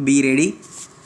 Be ready.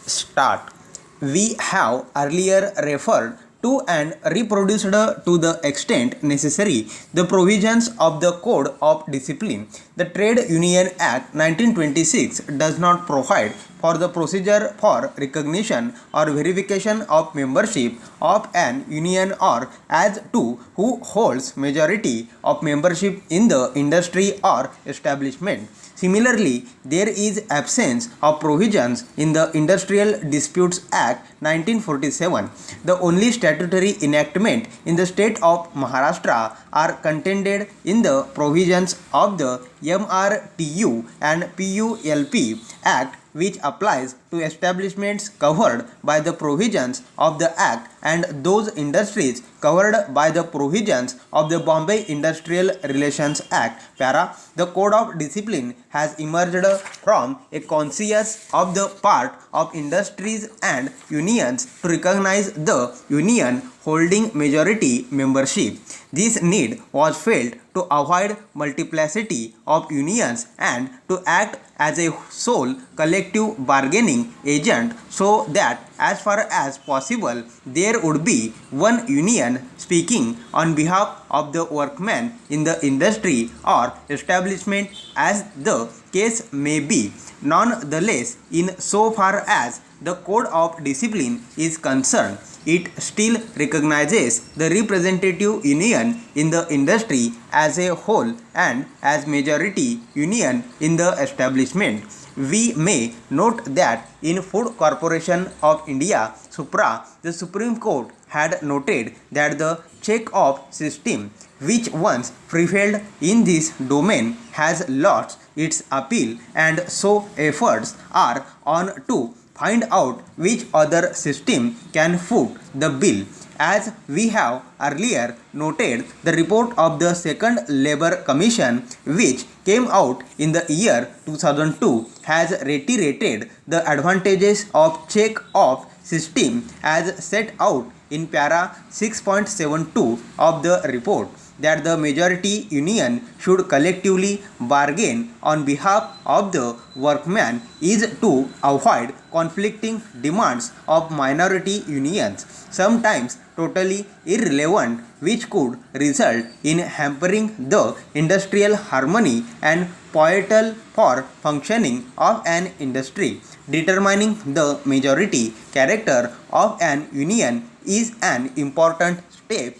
Start. We have earlier referred to and reproduced to the extent necessary the provisions of the Code of Discipline. The Trade Union Act 1926 does not provide for the procedure for recognition or verification of membership of an union or as to who holds majority of membership in the industry or establishment. Similarly, there is absence of provisions in the Industrial Disputes Act 1947. The only statutory enactment in the state of Maharashtra are contained in the provisions of the MRTU and PULP Act, which applies to establishments covered by the provisions of the Act and those industries covered by the provisions of the Bombay Industrial Relations Act. Para. The Code of Discipline has emerged from a conscience of the part of industries and unions to recognize the union holding majority membership. This need was felt to avoid multiplicity of unions and to act as a sole collective bargaining agent so that as far as possible there would be one union speaking on behalf of the workmen in the industry or establishment as the case may be. Nonetheless, in so far as the Code of Discipline is concerned, it still recognizes the representative union in the industry as a whole and as majority union in the establishment. We may note that in Food Corporation of India, Supra, the Supreme Court had noted that the check-off system, which once prevailed in this domain, has lost its appeal, and so efforts are on to find out which other system can foot the bill. As we have earlier noted, the report of the Second Labour Commission, which came out in the year 2002, has reiterated the advantages of check-off system as set out in para 6.72 of the report, that the majority union should collectively bargain on behalf of the workman is to avoid conflicting demands of minority unions, sometimes totally irrelevant, which could result in hampering the industrial harmony and pivotal for functioning of an industry. Determining the majority character of an union is an important step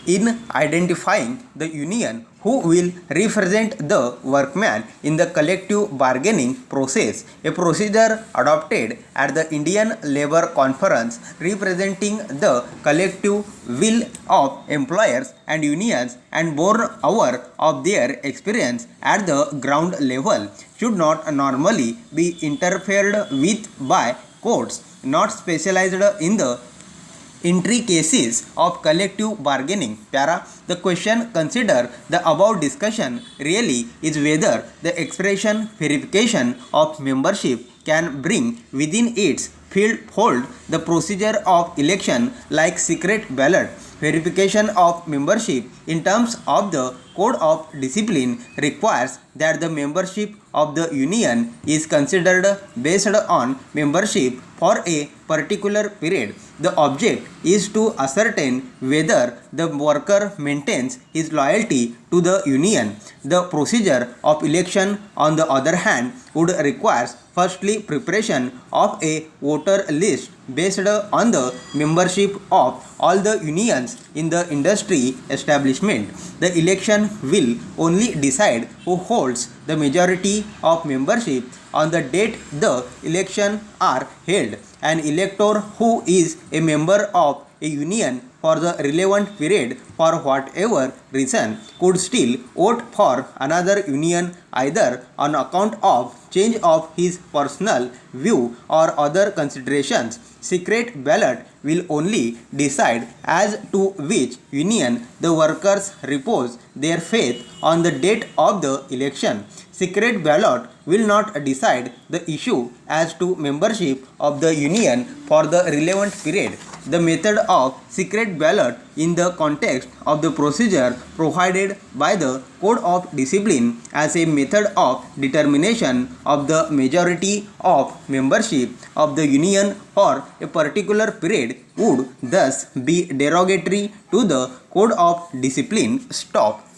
in identifying the union who will represent the workman in the collective bargaining process, a procedure adopted at the Indian Labour Conference representing the collective will of employers and unions and born out of their experience at the ground level, should not normally be interfered with by courts not specialized in the intricacies of collective bargaining. Para. The question consider the above discussion really is whether the expression verification of membership can bring within its field hold the procedure of election like secret ballot. Verification of membership in terms of the Code of Discipline requires that the membership of the union is considered based on membership for a particular period. The object is to ascertain whether the worker maintains his loyalty to the union. The procedure of election, on the other hand, would require firstly preparation of a voter list based on the membership of all the unions in the industry establishment. The election will only decide who holds the majority of membership on the date the election are held. An elector who is a member of a union for the relevant period for whatever reason could still vote for another union either on account of change of his personal view or other considerations. Secret ballot will only decide as to which union the workers repose their faith on the date of the election. secret ballot will not decide the issue as to membership of the union for the relevant period. The method of secret ballot in the context of the procedure provided by the Code of Discipline as a method of determination of the majority of membership of the union for a particular period would thus be derogatory to the Code of Discipline. Stop.